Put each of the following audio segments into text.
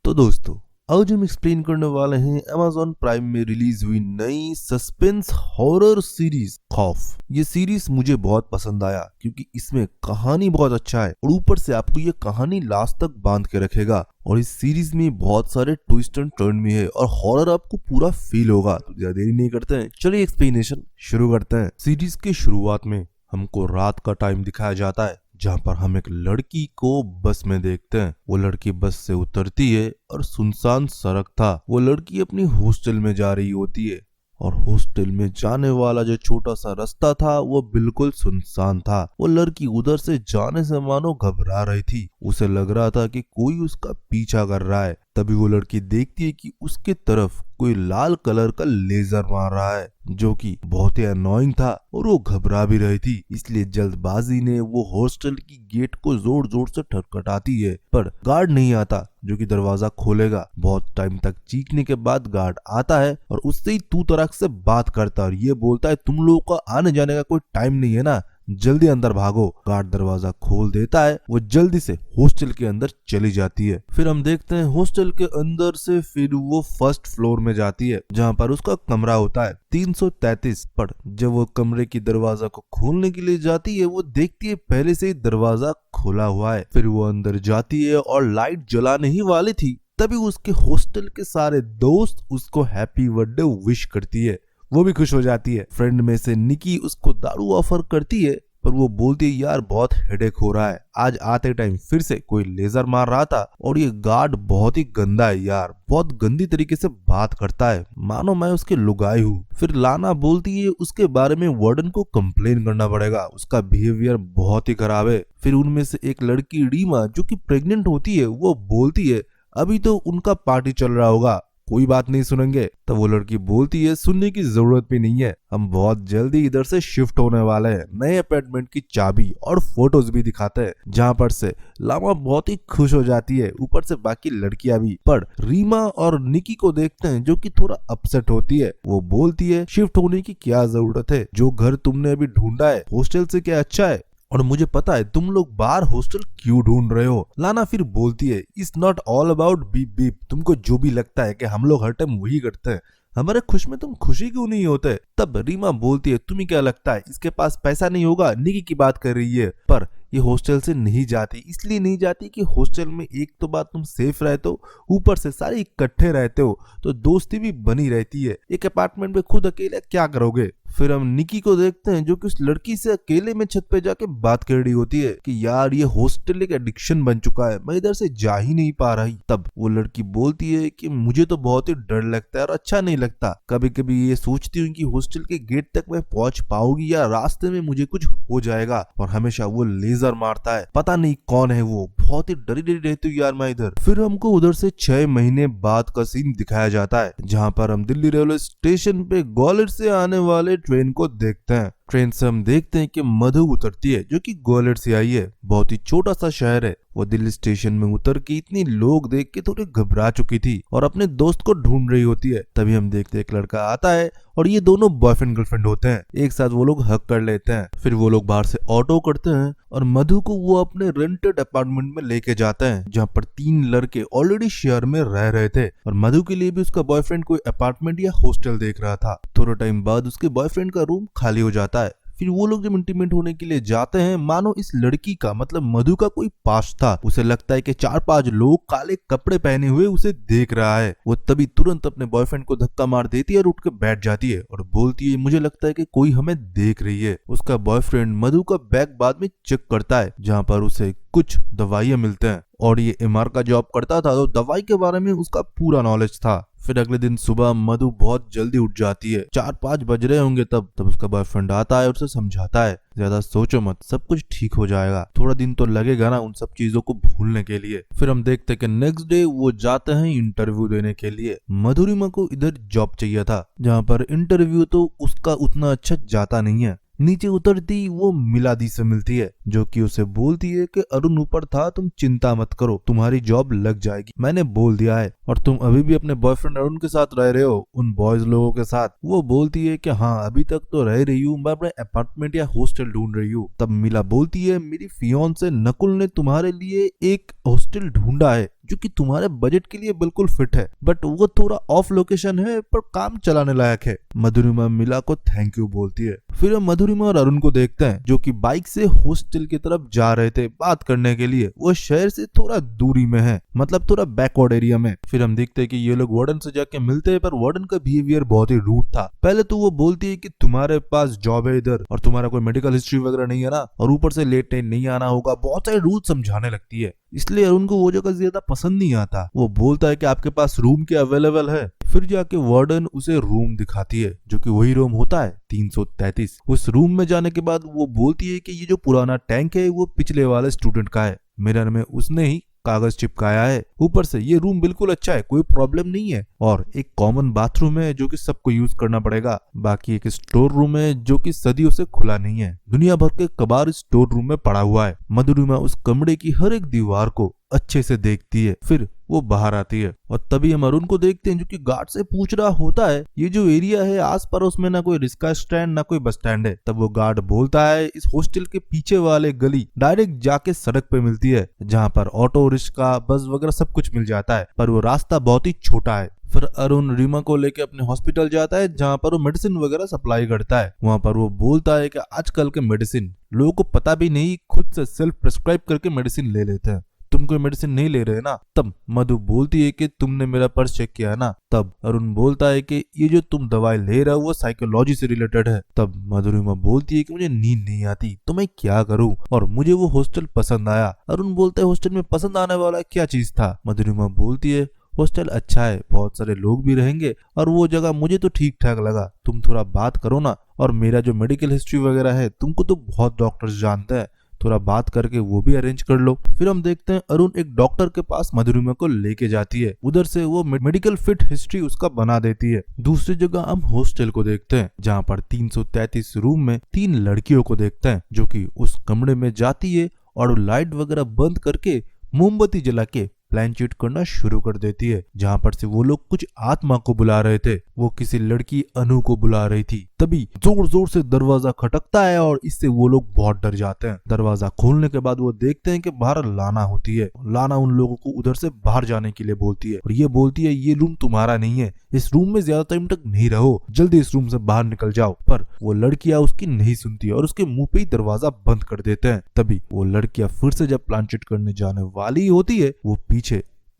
तो दोस्तों, आज हम एक्सप्लेन करने वाले हैं Amazon प्राइम में रिलीज हुई नई सस्पेंस हॉरर सीरीज खौफ। ये सीरीज मुझे बहुत पसंद आया क्योंकि इसमें कहानी बहुत अच्छा है और ऊपर से आपको ये कहानी लास्ट तक बांध के रखेगा। और इस सीरीज में बहुत सारे ट्विस्ट एंड टर्न भी है और हॉरर आपको पूरा फील होगा। तो ज्यादा देरी नहीं करते हैं, चलिए एक्सप्लेनेशन शुरू करते हैं। सीरीज की शुरुआत में हमको रात का टाइम दिखाया जाता है जहाँ पर हम एक लड़की को बस में देखते हैं। वो लड़की बस से उतरती है और सुनसान सड़क था। वो लड़की अपनी हॉस्टल में जा रही होती है और हॉस्टल में जाने वाला जो छोटा सा रास्ता था वो बिल्कुल सुनसान था। वो लड़की उधर से जाने से मानो घबरा रही थी। उसे लग रहा था कि कोई उसका पीछा कर रहा है। तभी वो लड़की देखती है कि उसके तरफ कोई लाल कलर का लेजर मार रहा है जो कि बहुत ही अनोइंग था और वो घबरा भी रही थी। इसलिए जल्दबाजी ने वो हॉस्टल की गेट को जोर जोर से ठटखटाती है, पर गार्ड नहीं आता जो कि दरवाजा खोलेगा। बहुत टाइम तक चीखने के बाद गार्ड आता है और उससे ही तू तड़ाक से बात करता है और ये बोलता है तुम लोगों का आने जाने का कोई टाइम नहीं है ना, जल्दी अंदर भागो। गार्ड दरवाजा खोल देता है। वो जल्दी से हॉस्टल के अंदर चली जाती है। फिर हम देखते हैं हॉस्टल के अंदर से फिर वो फर्स्ट फ्लोर में जाती है जहाँ पर उसका कमरा होता है 333 पर। जब वो कमरे की दरवाजा को खोलने के लिए जाती है वो देखती है पहले से ही दरवाजा खुला हुआ है। फिर वो अंदर जाती है और लाइट जलाने ही वाली थी तभी उसके हॉस्टल के सारे दोस्त उसको हैप्पी बर्थडे विश करती है। वो भी खुश हो जाती है। फ्रेंड में से निकी उसको दारू ऑफर करती है पर वो बोलती है यार बहुत हेडेक हो रहा है, आज आते टाइम फिर से कोई लेजर मार रहा था और ये गार्ड बहुत ही गंदा है यार, बहुत गंदी तरीके से बात करता है मानो मैं उसके लुगाई हूँ। फिर लाना बोलती है उसके बारे में वार्डन को कंप्लेन करना पड़ेगा, उसका बिहेवियर बहुत ही खराब है। फिर उनमें से एक लड़की रीमा जो कि प्रेग्नेंट होती है वो बोलती है अभी तो उनका पार्टी चल रहा होगा, कोई बात नहीं सुनेंगे। तब वो लड़की बोलती है सुनने की जरूरत भी नहीं है, हम बहुत जल्दी इधर से शिफ्ट होने वाले हैं। नए अपार्टमेंट की चाबी और फोटोज भी दिखाते हैं जहाँ पर से लामा बहुत ही खुश हो जाती है, ऊपर से बाकी लड़कियां भी। पर रीमा और निकी को देखते हैं जो कि थोड़ा अपसेट होती है। वो बोलती है शिफ्ट होने की क्या जरूरत है, जो घर तुमने अभी ढूंढा है हॉस्टल से क्या अच्छा है और मुझे पता है तुम लोग बाहर हॉस्टल क्यों ढूंढ रहे हो। लाना फिर बोलती है it's not all about beep beep, तुमको जो भी लगता है कि हम लोग हर टाइम वही करते हैं, हमारे खुश में तुम खुशी क्यों नहीं होते। तब रीमा बोलती है तुम्हें क्या लगता है इसके पास पैसा नहीं होगा, निकी की बात कर रही है। पर ये हॉस्टल से नहीं जाती, इसलिए नहीं जाती कि हॉस्टल में एक तो बात तुम सेफ रहते हो, ऊपर से सारे इकट्ठे रहते हो तो दोस्ती भी बनी रहती है। एक अपार्टमेंट में खुद अकेले क्या करोगे। फिर हम निकी को देखते हैं जो कि उस लड़की से अकेले में छत पे जाके बात कर रही होती है कि यार ये हॉस्टल एक एडिक्शन बन चुका है, मैं इधर से जा ही नहीं पा रही। तब वो लड़की बोलती है कि मुझे तो बहुत ही डर लगता है और अच्छा नहीं लगता, कभी कभी ये सोचती हूँ कि हॉस्टल के गेट तक मैं पहुंच पाऊंगी या रास्ते में मुझे कुछ हो जाएगा। और हमेशा वो लेजर मारता है, पता नहीं कौन है वो, बहुत ही डरी डरी रहती हूँ यार मैं इधर। फिर हमको उधर से 6 महीने बाद का सीन दिखाया जाता है जहाँ पर हम दिल्ली रेलवे स्टेशन पे ग्वालियर से आने वाले ट्रेन को देखते हैं। ट्रेन से हम देखते हैं कि मधु उतरती है जो कि ग्वालियर से आई है। बहुत ही छोटा सा शहर है। वो दिल्ली स्टेशन में उतर के इतनी लोग देख के थोड़ी घबरा चुकी थी और अपने दोस्त को ढूंढ रही होती है। तभी हम देखते हैं एक लड़का आता है और ये दोनों बॉयफ्रेंड गर्लफ्रेंड होते हैं। एक साथ वो लोग हक कर लेते हैं। फिर वो लोग बाहर से ऑटो करते हैं और मधु को वो अपने रेंटेड अपार्टमेंट में लेके जाते हैं जहाँ पर 3 लड़के ऑलरेडी शेयर में रह रहे थे और मधु के लिए भी उसका बॉयफ्रेंड कोई अपार्टमेंट या हॉस्टल देख रहा था। थोड़ा टाइम बाद उसके बॉयफ्रेंड का रूम खाली हो जाता है। फिर वो लोग जब इंटीमेट होने के लिए जाते हैं मानो इस लड़की का मतलब मधु का कोई पास था। उसे लगता है कि 4-5 लोग काले कपड़े पहने हुए उसे देख रहा है। वो तभी तुरंत अपने बॉयफ्रेंड को धक्का मार देती है और उठ के बैठ जाती है और बोलती है मुझे लगता है कि कोई हमें देख रही है। उसका बॉयफ्रेंड मधु का बैग बाद में चेक करता है जहाँ पर उसे कुछ दवाइयां मिलते हैं और ये एमआर का जॉब करता था तो दवाई के बारे में उसका पूरा नॉलेज था। फिर अगले दिन सुबह मधु बहुत जल्दी उठ जाती है, 4-5 बज रहे होंगे तब उसका बॉयफ्रेंड आता है और उसे समझाता है ज्यादा सोचो मत, सब कुछ ठीक हो जाएगा, थोड़ा दिन तो लगेगा ना उन सब चीजों को भूलने के लिए। फिर हम देखते हैं कि नेक्स्ट डे वो जाते हैं इंटरव्यू देने के लिए। मधुरिमा को इधर जॉब चाहिए था जहाँ पर इंटरव्यू तो उसका उतना अच्छा जाता नहीं है। नीचे उतरती वो मिलादी से मिलती है जो कि उसे बोलती है कि अरुण ऊपर था, तुम चिंता मत करो, तुम्हारी जॉब लग जाएगी, मैंने बोल दिया है और तुम अभी भी अपने बॉयफ्रेंड अरुण के साथ रह रहे हो, उन बॉयज लोगों के साथ। वो बोलती है कि हाँ अभी तक तो रह रही हूँ, मैं अपने अपार्टमेंट या हॉस्टल ढूंढ रही हूँ। तब मिला बोलती है मेरी फियोंसे नकुल ने तुम्हारे लिए एक हॉस्टल ढूंढा है जो कि तुम्हारे बजट के लिए बिल्कुल फिट है, बट वो थोड़ा ऑफ लोकेशन है पर काम चलाने लायक है। मधुरिमा मीला को थैंक यू बोलती है। फिर हम मधुरिमा और अरुण को देखते हैं जो कि बाइक से हॉस्टल की तरफ जा रहे थे बात करने के लिए। वो शहर से थोड़ा दूरी में है, मतलब थोड़ा बैकवर्ड एरिया में। फिर हम देखते हैं कि ये लोग वार्डन से जाके मिलते हैं, पर वार्डन का बिहेवियर बहुत ही रूड था। पहले तो वो बोलती है कि तुम्हारे पास जॉब है इधर और तुम्हारा कोई मेडिकल हिस्ट्री वगैरह नहीं है ना, और ऊपर से लेट नाइट नहीं आना होगा, बहुत सारे रूल समझाने लगती है। इसलिए अरुण को वो जगह ज्यादा पसंद नहीं आता। वो बोलता है कि आपके पास रूम क्या अवेलेबल है। फिर जाके वार्डन उसे रूम दिखाती है जो कि वही रूम होता है 333। उस रूम में जाने के बाद वो बोलती है कि ये जो पुराना टैंक है वो पिछले वाले स्टूडेंट का है, मिरर में उसने ही कागज चिपकाया है। ऊपर से ये रूम बिल्कुल अच्छा है, कोई प्रॉब्लम नहीं है, और एक कॉमन बाथरूम है जो कि सबको यूज करना पड़ेगा। बाकी एक स्टोर रूम है जो कि सदियों से खुला नहीं है। दुनिया भर के कबाड़ स्टोर रूम में पड़ा हुआ है। मधुरिमा उस कमरे की हर एक दीवार को अच्छे से देखती है। फिर वो बाहर आती है और तभी हम अरुण को देखते हैं जो कि गार्ड से पूछ रहा होता है ये जो एरिया है आस पड़ोस में ना कोई रिक्शा स्टैंड ना कोई बस स्टैंड है। तब वो गार्ड बोलता है इस हॉस्टल के पीछे वाले गली डायरेक्ट जाके सड़क पे मिलती है, जहाँ पर ऑटो रिक्शा बस वगैरह सब कुछ मिल जाता है, पर वो रास्ता बहुत ही छोटा है। फिर अरुण रीमा को लेके अपने हॉस्पिटल जाता है जहाँ पर वो मेडिसिन वगैरह सप्लाई करता है। वहाँ पर वो बोलता है कि आजकल के मेडिसिन लोगों को पता भी नहीं, खुद से सेल्फ प्रिस्क्राइब करके मेडिसिन ले लेते हैं। तुम कोई मेडिसिन नहीं ले रहे ना? तब मधु बोलती है कि तुमने मेरा पर्स चेक किया है ना? तब अरुण बोलता है कि ये जो तुम दवाई ले रहे हो वो साइकोलॉजी से रिलेटेड है। तब मधुरिमा बोलती है कि मुझे नींद नहीं आती तो मैं क्या करूं, और मुझे वो हॉस्टल पसंद आया। अरुण बोलता है हॉस्टल में पसंद आने वाला क्या चीज था? मधुरिमा बोलती है हॉस्टल अच्छा है, बहुत सारे लोग भी रहेंगे और वो जगह मुझे तो ठीक ठाक लगा। तुम थोड़ा बात करो ना, और मेरा जो मेडिकल हिस्ट्री वगैरह है तुमको तो बहुत डॉक्टर्स जानते हैं, थोड़ा बात करके वो भी अरेंज कर लो। फिर हम देखते हैं अरुण एक डॉक्टर के पास मधुरिमा को लेके जाती है। उधर से वो मेडिकल फिट हिस्ट्री उसका बना देती है। दूसरी जगह हम हॉस्टल को देखते हैं जहाँ पर 333 रूम में 3 लड़कियों को देखते हैं जो कि उस कमरे में जाती है और लाइट वगैरह बंद करके मोमबत्ती जला के प्लान चीट करना शुरू कर देती है। जहाँ पर से वो लोग कुछ आत्मा को बुला रहे थे, वो किसी लड़की अनु को बुला रही थी। तभी जोर जोर से दरवाजा खटकता है और इससे वो लोग बहुत डर जाते हैं। दरवाजा खोलने के बाद वो देखते हैं कि बाहर लाना होती है। लाना उन लोगों को उधर से बाहर जाने के लिए बोलती है और ये बोलती है ये रूम तुम्हारा नहीं है, इस रूम में ज्यादा टाइम तक नहीं रहो, जल्दी इस रूम से बाहर निकल जाओ। पर वो लड़कियां उसकी नहीं सुनती और उसके मुंह पे ही दरवाजा बंद कर देते हैं। तभी वो लड़कियां फिर से जब प्लान चीट करने जाने वाली होती है वो पीछे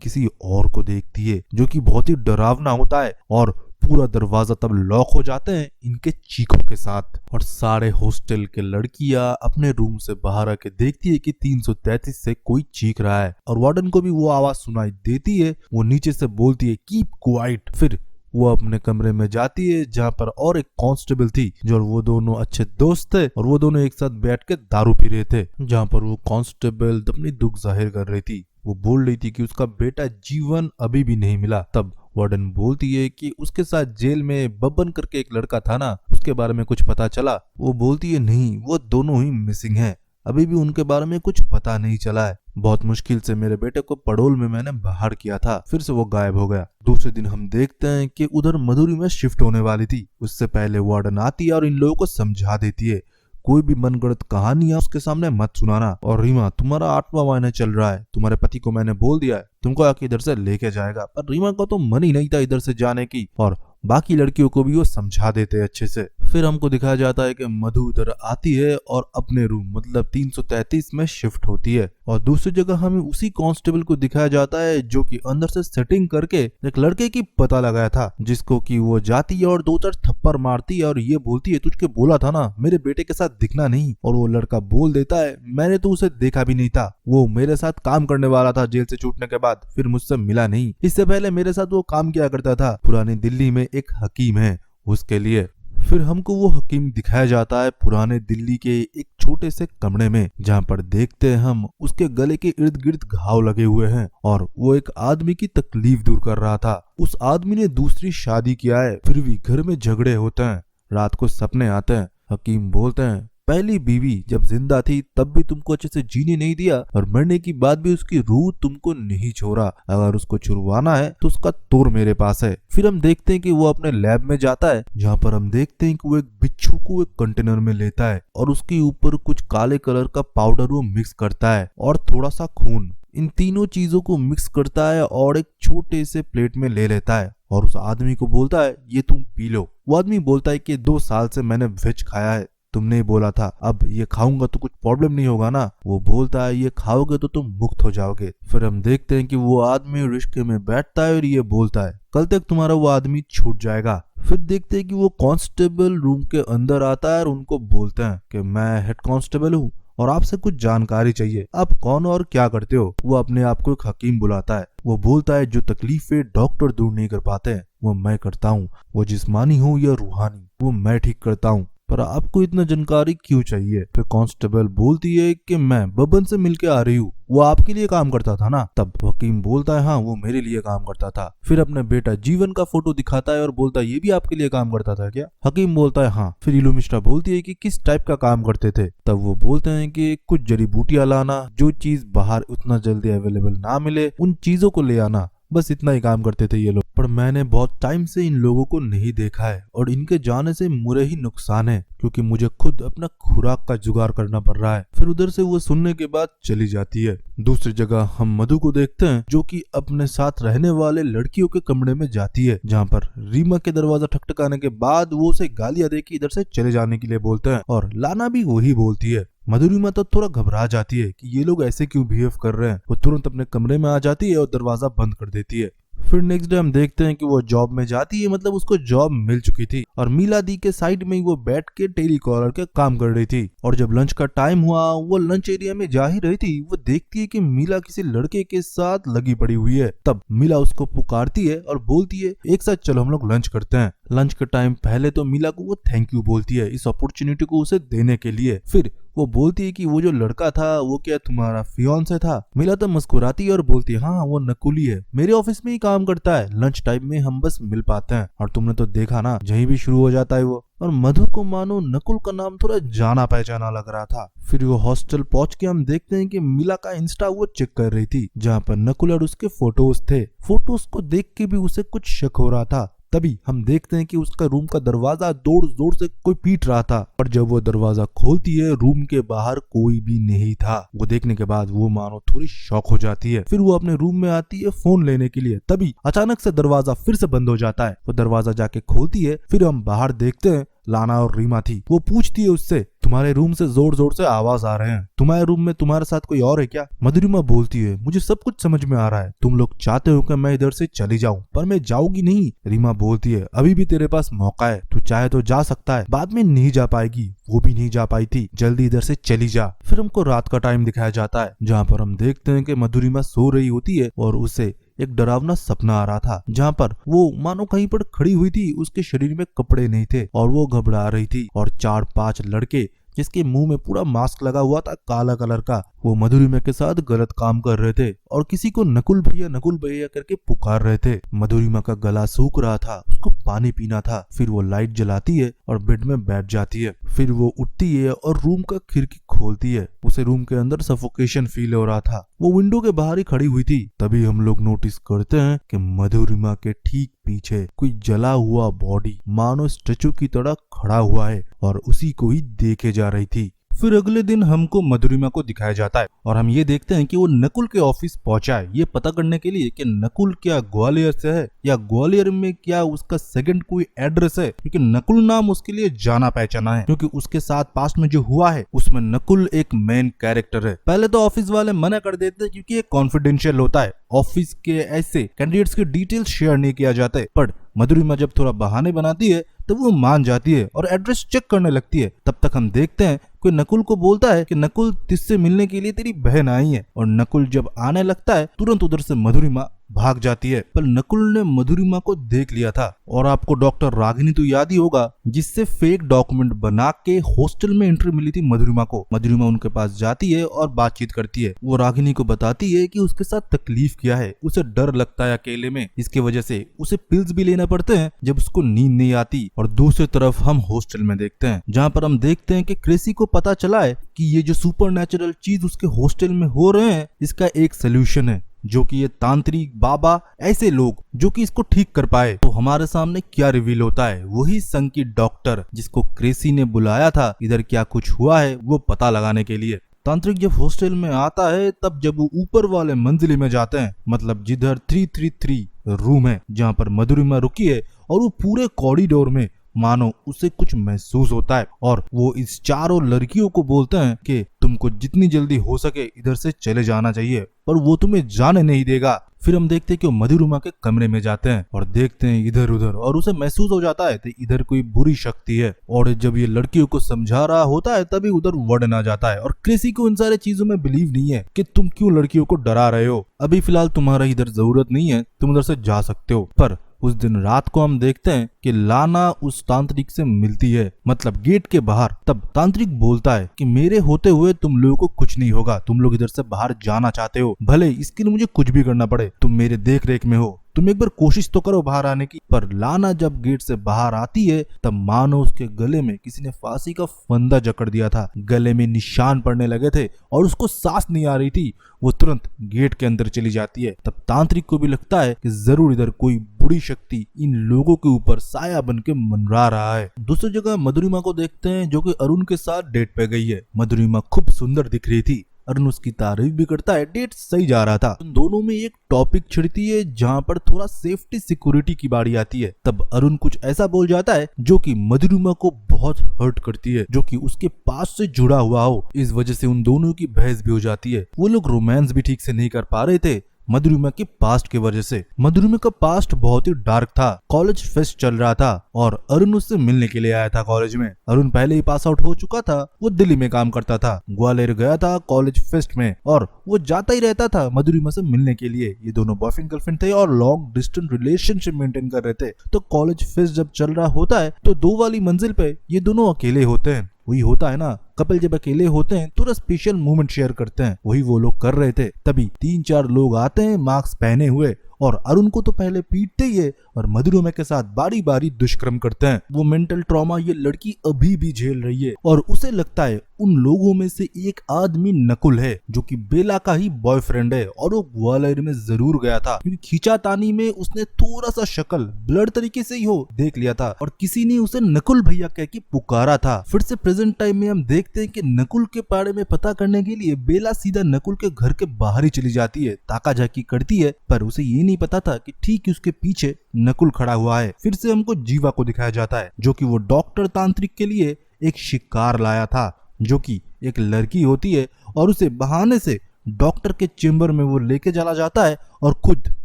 किसी और को देखती है जो कि बहुत ही डरावना होता है, और पूरा दरवाजा तब लॉक हो जाते हैं इनके चीखों के साथ। और सारे हॉस्टल के लड़कियां अपने रूम से बाहर आके देखती है कि 333 से कोई चीख रहा है, और वार्डन को भी वो आवाज सुनाई देती है। वो नीचे से बोलती है कीप क्वाइट। फिर वो अपने कमरे में जाती है जहाँ पर और एक कांस्टेबल थी जो वो दोनों अच्छे दोस्त थे और वो दोनों एक साथ बैठ के दारू पी रहे थे। जहाँ पर वो कांस्टेबल अपनी दुख जाहिर कर रही थी। वो बोल रही थी कि उसका बेटा जीवन अभी भी नहीं मिला। तब वार्डन बोलती है कि उसके साथ जेल में बब्बन करके एक लड़का था ना, उसके बारे में कुछ पता चला? वो बोलती है नहीं, वो दोनों ही मिसिंग हैं, अभी भी उनके बारे में कुछ पता नहीं चला है। बहुत मुश्किल से मेरे बेटे को पड़ोल में मैंने बाहर किया था, फिर से वो गायब हो गया। दूसरे दिन हम देखते हैं कि उधर मधुरी में शिफ्ट होने वाली थी। उससे पहले वार्डन आती है और इन लोगों को समझा देती है कोई भी मनगढ़ंत कहानियां उसके सामने मत सुनाना। और रीमा तुम्हारा 8वां महीना चल रहा है, तुम्हारे पति को मैंने बोल दिया है तुमको आके इधर से लेके जाएगा। पर रीमा को तो मन ही नहीं था इधर से जाने की, और बाकी लड़कियों को भी वो समझा देते अच्छे से। फिर हमको दिखाया जाता है कि मधु इधर आती है और अपने रूम मतलब 333 में शिफ्ट होती है। और दूसरी जगह हमें उसी कांस्टेबल को दिखाया जाता है जो कि अंदर से सेटिंग करके एक लड़के की पता लगाया था, जिसको कि वो जाती है और 2-4 थप्पड़ मारती है और ये बोलती है तुझको बोला था ना मेरे बेटे के साथ दिखना नहीं। और वो लड़का बोल देता है मैंने तो उसे देखा भी नहीं था, वो मेरे साथ काम करने वाला था जेल से छूटने के बाद, फिर मुझसे मिला नहीं। इससे पहले मेरे साथ वो काम किया करता था, पुरानी दिल्ली में एक हकीम है उसके लिए। फिर हमको वो हकीम दिखाया जाता है पुराने दिल्ली के एक छोटे से कमरे में, जहाँ पर देखते हैं हम उसके गले के इर्द गिर्द घाव लगे हुए हैं और वो एक आदमी की तकलीफ दूर कर रहा था। उस आदमी ने दूसरी शादी किया है, फिर भी घर में झगड़े होते हैं, रात को सपने आते हैं। हकीम बोलते हैं पहली बीवी जब जिंदा थी तब भी तुमको अच्छे से जीने नहीं दिया और मरने की बाद भी उसकी रूह तुमको नहीं छोड़ा, अगर उसको छुड़वाना है तो उसका तोड़ मेरे पास है। फिर हम देखते हैं कि वो अपने लैब में जाता है, जहाँ पर हम देखते हैं कि वो एक बिच्छू को एक कंटेनर में लेता है और उसके ऊपर कुछ काले कलर का पाउडर वो मिक्स करता है और थोड़ा सा खून। इन तीनों चीजों को मिक्स करता है और एक छोटे से प्लेट में ले लेता है और उस आदमी को बोलता है ये तुम पी लो। वो आदमी बोलता है कि 2 साल से मैंने वेज खाया है, तुमने ही बोला था, अब ये खाऊंगा तो कुछ प्रॉब्लम नहीं होगा ना। वो बोलता है ये खाओगे तो तुम मुक्त हो जाओगे। फिर हम देखते हैं कि वो आदमी रिश्ते में बैठता है और ये बोलता है कल तक तुम्हारा वो आदमी छूट जाएगा। फिर देखते हैं कि वो कांस्टेबल रूम के अंदर आता है और उनको बोलते हैं कि मैं हेड कांस्टेबल हूँ और आपसे कुछ जानकारी चाहिए, आप कौन और क्या करते हो। वो अपने आप को एक हकीम बुलाता है। वो बोलता है जो तकलीफें डॉक्टर दूर नहीं कर पाते हैं वो मैं करता हूँ, वो जिस्मानी हो या रूहानी वो मैं ठीक करता हूँ, पर आपको इतना जानकारी क्यों चाहिए। फिर कांस्टेबल बोलती है कि मैं बबन से मिलके आ रही हूँ, वो आपके लिए काम करता था ना। तब हकीम बोलता है हाँ वो मेरे लिए काम करता था। फिर अपने बेटा जीवन का फोटो दिखाता है और बोलता है ये भी आपके लिए काम करता था क्या। हकीम बोलता है हाँ। फिर इलुमिस्ट्रा बोलती है कि किस टाइप का काम करते थे। तब वो बोलते हैं कि कुछ जड़ी बूटियां लाना, जो चीज बाहर उतना जल्दी अवेलेबल ना मिले उन चीजों को ले आना, बस इतना ही काम करते थे ये लोग। पर मैंने बहुत टाइम से इन लोगों को नहीं देखा है और इनके जाने से मुझे ही नुकसान है क्योंकि मुझे खुद अपना खुराक का जुगाड़ करना पड़ रहा है। फिर उधर से वो सुनने के बाद चली जाती है। दूसरी जगह हम मधु को देखते हैं जो कि अपने साथ रहने वाले लड़कियों के कमरे में जाती है, जहाँ पर रीमा के दरवाजा ठकठकाने के बाद वो उसे गालियां दे के इधर से चले जाने के लिए बोलते हैं और लाना भी वही बोलती है। मधुरिमा तो थोड़ा घबरा जाती है कि ये लोग ऐसे क्यों बिहेव कर रहे हैं। वो तुरंत अपने कमरे में आ जाती है और दरवाजा बंद कर देती है। फिर नेक्स्ट डे हम देखते हैं कि वो जॉब में जाती है, मतलब उसको जॉब मिल चुकी थी और मीला दी के साइड में ही वो बैठ के टेलीकॉलर के काम कर रही थी। और जब लंच का टाइम हुआ वो लंच एरिया में जा ही रही थी, वो देखती है कि मीला किसी लड़के के साथ लगी पड़ी हुई है। तब मीला उसको पुकारती है और बोलती है एक साथ चलो हम लोग लंच करते हैं। लंच के टाइम पहले तो मीला को वो थैंक यू बोलती है इस अपॉर्चुनिटी को उसे देने के लिए। फिर वो बोलती है कि वो जो लड़का था वो क्या तुम्हारा फियांसे था। मीला तो मुस्कुराती है और बोलती है हाँ वो नकुली है, मेरे ऑफिस में ही काम करता है, लंच टाइम में हम बस मिल पाते हैं और तुमने तो देखा ना यहीं भी शुरू हो जाता है वो। और मधु को मानो नकुल का नाम थोड़ा जाना पहचाना लग रहा था। फिर वो हॉस्टल पहुंच के हम देखते हैं कि मीला का इंस्टा वो चेक कर रही थी जहाँ पर नकुल और उसके फोटोज थे। फोटोज को देख के भी उसे कुछ शक हो रहा था। तभी हम देखते हैं कि उसका रूम का दरवाजा जोर जोर से कोई पीट रहा था और जब वो दरवाजा खोलती है रूम के बाहर कोई भी नहीं था। वो देखने के बाद वो मानो थोड़ी शॉक हो जाती है। फिर वो अपने रूम में आती है फोन लेने के लिए, तभी अचानक से दरवाजा फिर से बंद हो जाता है। वो दरवाजा जाके खोलती है। फिर हम बाहर देखते हैं लाना और रीमा थी। वो पूछती है उससे तुम्हारे रूम से जोर जोर से आवाज आ रहे हैं, तुम्हारे रूम में तुम्हारे साथ कोई और है क्या। मधुरिमा बोलती है मुझे सब कुछ समझ में आ रहा है, तुम लोग चाहते हो कि मैं इधर से चली जाऊं पर मैं जाऊंगी नहीं। रीमा बोलती है अभी भी तेरे पास मौका है, तू चाहे तो जा सकता है, बाद में नहीं जा पाएगी, वो भी नहीं जा पाई थी, जल्दी इधर से चली जा। फिर हमको रात का टाइम दिखाया जाता है जहाँ पर हम देखते हैं कि मधुरिमा सो रही होती है और उसे एक डरावना सपना आ रहा था जहाँ पर वो मानो कहीं पर खड़ी हुई थी, उसके शरीर में कपड़े नहीं थे और वो घबरा रही थी और 4-5 लड़के जिसके मुंह में पूरा मास्क लगा हुआ था काला कलर का, वो मधुरिमा के साथ गलत काम कर रहे थे और किसी को नकुल भैया करके पुकार रहे थे। मधुरिमा का गला सूख रहा था, उसको पानी पीना था। फिर वो लाइट जलाती है और बेड में बैठ जाती है। फिर वो उठती है और रूम का खिड़की खोलती है। उसे रूम के अंदर सफोकेशन फील हो रहा था। वो विंडो के बाहर ही खड़ी हुई थी। तभी हम लोग नोटिस करते हैं कि मधुरिमा के ठीक पीछे कोई जला हुआ बॉडी मानो स्टेचू की तरह खड़ा हुआ है और उसी को ही देखे जा रही थी। फिर अगले दिन हमको मधुरिमा को दिखाया जाता है और हम ये देखते हैं कि वो नकुल के ऑफिस पहुंचा है ये पता करने के लिए कि नकुल क्या ग्वालियर से है या ग्वालियर में क्या उसका सेकंड कोई एड्रेस है, क्योंकि नकुल नाम उसके लिए जाना पहचाना है क्योंकि उसके साथ पास्ट में जो हुआ है उसमें नकुल एक मेन कैरेक्टर है। पहले तो ऑफिस वाले मना कर देते हैं क्योंकि ये कॉन्फिडेंशियल होता है, ऑफिस के ऐसे कैंडिडेट्स के डिटेल्स शेयर नहीं किया जाते। पर मधुरिमा जब थोड़ा बहाने बनाती है तो वो मान जाती है और एड्रेस चेक करने लगती है। तब तक हम देखते हैं कोई नकुल को बोलता है कि नकुल तुझसे मिलने के लिए तेरी बहन आई है और नकुल जब आने लगता है तुरंत उधर से मधुरिमा भाग जाती है। पर नकुल ने मधुरिमा को देख लिया था और आपको डॉक्टर रागिनी तो याद ही होगा जिससे फेक डॉक्यूमेंट बना के हॉस्टल में एंट्री मिली थी मधुरिमा को। मधुरिमा उनके पास जाती है और बातचीत करती है। वो रागिनी को बताती है कि उसके साथ तकलीफ क्या है, उसे डर लगता है अकेले में, इसके वजह से उसे पिल्स भी लेना पड़ते हैं जब उसको नींद नहीं आती। और दूसरी तरफ हम हॉस्टल में देखते हैं जहाँ पर हम देखते हैं कि क्रेसी को पता चला है कि ये जो सुपरनैचुरल चीज उसके हॉस्टल में हो रहे हैं इसका एक सोल्यूशन है, जो कि ये तांत्रिक बाबा ऐसे लोग जो कि इसको ठीक कर पाए। तो हमारे सामने क्या रिवील होता है, वही संग की डॉक्टर जिसको क्रेसी ने बुलाया था इधर क्या कुछ हुआ है वो पता लगाने के लिए। तांत्रिक जब हॉस्टल में आता है तब जब वो ऊपर वाले मंजिले में जाते हैं, मतलब जिधर 333 रूम है जहाँ पर मधुरिमा रुकी है, और वो पूरे कॉरिडोर में मानो उसे कुछ महसूस होता है और वो इस चारों लड़कियों को बोलते हैं कि तुमको जितनी जल्दी हो सके इधर से चले जाना चाहिए, पर वो तुम्हें जाने नहीं देगा। फिर हम देखते हैं कि वो मधुरिमा के कमरे में जाते हैं और देखते हैं इधर उधर, और उसे महसूस हो जाता है कि इधर कोई बुरी शक्ति है। और जब ये लड़कियों को समझा रहा होता है तभी उधर वर्डन आ जाता है और कृषि को इन सारे चीजों में बिलीव नहीं है कि तुम क्यों लड़कियों को डरा रहे हो, अभी फिलहाल तुम्हारा इधर जरूरत नहीं है, तुम उधर से जा सकते हो। पर उस दिन रात को हम देखते हैं कि लाना उस तांत्रिक से मिलती है, मतलब गेट के बाहर। तब तांत्रिक बोलता है कि मेरे होते हुए तुम लोगों को कुछ नहीं होगा, तुम लोग इधर से बाहर जाना चाहते हो, भले इसके लिए मुझे कुछ भी करना पड़े, तुम मेरे देख रेख में हो, तुम एक बार कोशिश तो करो बाहर आने की। पर लाना जब गेट से बाहर आती है तब मानो उसके गले में किसी ने फांसी का फंदा जकड़ दिया था, गले में निशान पड़ने लगे थे और उसको सांस नहीं आ रही थी। वो तुरंत गेट के अंदर चली जाती है। तब तांत्रिक को भी लगता है कि जरूर इधर कोई बुरी शक्ति इन लोगों के ऊपर साया बन के मंडरा रहा है। दूसरी जगह मधुरिमा को देखते हैं जो कि अरुण के साथ डेट पे गई है। मधुरिमा खूब सुंदर दिख रही थी, अरुण उसकी तारीफ भी करता है, डेट सही जा रहा था। उन दोनों में एक टॉपिक छिड़ती है जहाँ पर थोड़ा सेफ्टी सिक्योरिटी की बारी आती है। तब अरुण कुछ ऐसा बोल जाता है जो कि मधुरिमा को बहुत हर्ट करती है, जो कि उसके पास से जुड़ा हुआ हो। इस वजह से उन दोनों की बहस भी हो जाती है। वो लोग रोमांस भी ठीक से नहीं कर पा रहे थे मधुरिमा के पास्ट के वजह से। मधुरिमा का पास्ट बहुत ही डार्क था। कॉलेज फेस्ट चल रहा था और अरुण उससे मिलने के लिए आया था कॉलेज में। अरुण पहले ही पास आउट हो चुका था, वो दिल्ली में काम करता था, ग्वालियर गया था कॉलेज फेस्ट में और वो जाता ही रहता था मधुरिमा से मिलने के लिए। ये दोनों बॉयफ्रेंड गर्लफ्रेंड थे और लॉन्ग डिस्टेंस रिलेशनशिप मेंटेन कर रहे थे। तो कॉलेज फेस्ट जब चल रहा होता है तो 2 वाली मंजिल पे ये दोनों अकेले होते हैं। वही होता है ना, कपल जब अकेले होते हैं थोड़ा स्पेशल मोमेंट शेयर करते हैं, वही वो लोग कर रहे थे। तभी 3-4 लोग आते हैं मास्क पहने हुए और अरुण को तो पहले पीटते ही है और मधुरिमा के साथ बारी बारी दुष्कर्म करते हैं। वो मेंटल ट्रॉमा ये लड़की अभी भी झेल रही है और उसे लगता है उन लोगों में से एक आदमी नकुल है जो कि बेला का ही बॉयफ्रेंड है और वो ग्वालियर में जरूर गया था क्योंकि खींचातानी में उसने थोड़ा सा शक्ल ब्लर तरीके से ही हो देख लिया था और किसी ने उसे नकुल भैया कह के पुकारा था। फिर से प्रेजेंट टाइम में हम देखते हैं कि नकुल के बारे में पता करने के लिए बेला सीधा नकुल के घर के बाहर ही चली जाती है, ताका झाकी करती है, पर उसे ये नहीं पता था कि ठीक उसके पीछे नकुल खड़ा हुआ है। फिर से हमको जीवा को दिखाया जाता है जो कि वो डॉक्टर तांत्रिक के लिए एक शिकार लाया था, जो कि एक लड़की होती है और उसे बहाने से डॉक्टर के चेम्बर में वो लेके चला जाता है और खुद